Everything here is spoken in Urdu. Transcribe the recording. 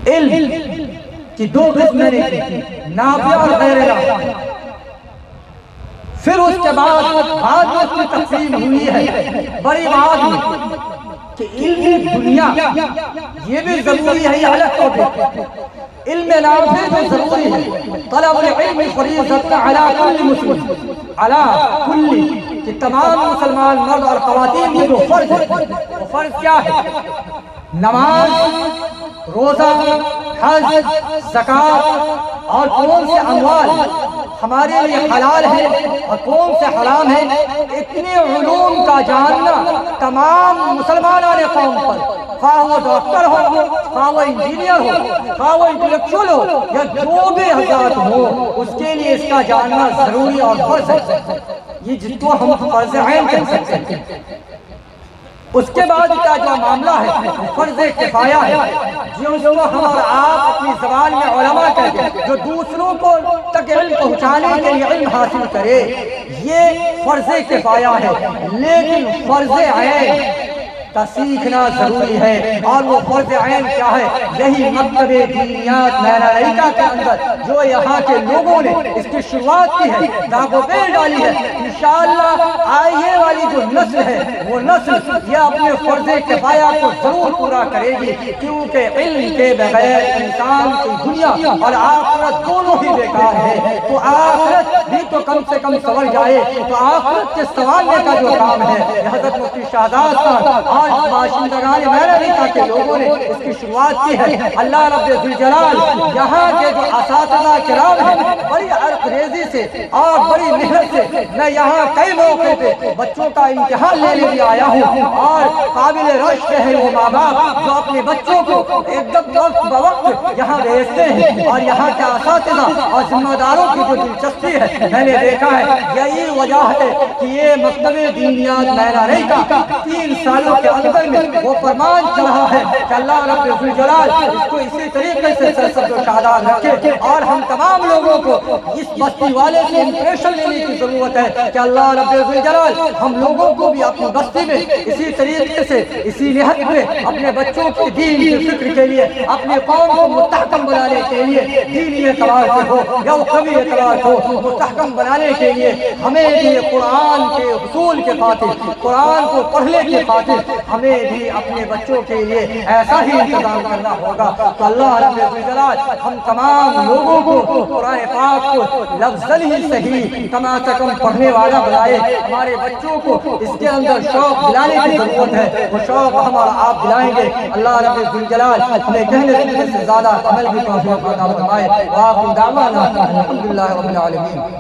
علم کی دو قسمیں نے نافع اور غیر نافع. پھر اس کے بعد میں اس کی تقسیم ہوئی ہے بڑی بات میں کہ علم دنیا یہ بھی ضروری ہے، یہ الگ ٹاپک ہے. علم نافع جو ضروری ہے، طلب العلم فریضۃ علی کل مسلم، علی کل، کہ تمام مسلمان مرد اور خواتین کی جو فرض ہے، وہ فرض کیا ہے؟ نماز، روزہ، حج، زکوٰۃ، اور کون سے اموال ہمارے لیے حلال ہے اور کون سے حرام ہے، اتنے علوم کا جاننا تمام مسلمانان قوم پر، خواہ وہ ڈاکٹر ہو، خواہ وہ انجینئر ہو، خواہ وہ انٹلیکچوئل ہو، یا جو بھی حضرات ہو، اس کے لیے اس کا جاننا ضروری اور فرض ہے. یہ جس کو ہم فرض عین کہہ سکتے ہیں. اس کے بعد کا جو معاملہ ہے فرض کفایہ ہے، جو اس کو ہم اور آپ اپنی زبان میں علماء کہتے ہیں، جو دوسروں کو تک علم پہنچانے کے لیے علم حاصل کرے، یہ فرض کفایہ ہے. لیکن فرض عین کا سیکھنا ضروری ہے. اور وہ فرض عین کیا ہے؟ یہی مکتب دینیات نینا ریکا کے اندر جو یہاں کے لوگوں نے اس کی شروعات کی ہے، داغ و پیر ڈالی ہے. انشاءاللہ آئیے والی جو نسل ہے وہ نسل یہ اپنے فرض کفایہ کو ضرور پورا کرے گی، کیونکہ علم کے بغیر انسان کی دنیا اور آخرت دونوں ہی بیکار ہے. تو آخرت بھی تو کم سے کم سنور جائے، تو آخرت کے سنوارنے کا جو کام ہے یہ حضرت مفتی شہزاد صاحب آج باشندگان نینا ریکا کے لوگوں نے اس کی شروعات کی ہے. اللہ رب ذوالجلال یہاں کے جو اساتذہ کرام ہیں بڑی عرق ریزی سے اور بڑی محنت سے، میں یہاں کئی موقع پہ بچوں کا امتحان لینے بھی آیا ہوں، اور قابل رشک ہے وہ ماں باپ جو اپنے بچوں کو ایک دم وقت بوقت یہاں بھیجتے ہیں. اور یہاں کے اساتذہ اور ذمہ داروں کی جو دلچسپی ہے میں نے دیکھا ہے، یہی وجہ ہے کہ یہ مکتب دینیات نینا ریکا 3 سالوں کے اندر میں وہ فرمان چڑھا ہے کہ اللہ رب ذوالجلال اس کو اسی طریقے سے سرسبز و شاداب رکھے. اور ہم تمام لوگوں کو اس بستی والے سے امپریشن لینے کی ضرورت ہے کہ اللہ رب ذوالجلال ہم لوگوں کو بھی اپنی بستی میں اسی طریقے سے، اسی نہج میں اپنے بچوں کی دین کی فکر کے لیے، اپنے قوم کو مستحکم بنانے کے لیے، دینی اعتبار سے ہو یا قومی اعتبار سے ہو، مستحکم بنانے کے لیے ہمیں بھی قرآن کے اصول کے خاطر، قرآن کو پڑھنے کے خاطر ہمیں بھی اپنے بچوں کے لیے ایسا ہی انتظام کرنا ہوگا. تو اللہ رب الجلال ہم تمام لوگوں کو قرآن پاک کو لفظاً ہی صحیح کم سے کم پڑھنے والا بنائے. ہمارے بچوں کو اس کے اندر شوق دلانے کی ضرورت ہے، وہ شوق ہم اور آپ دلائیں گے. اللہ رب الجلال ہمیں کہنے سننے سے زیادہ عمل بھی توفیق عطا فرمائے. وآخر دعوانا الحمدللہ رب العالمین.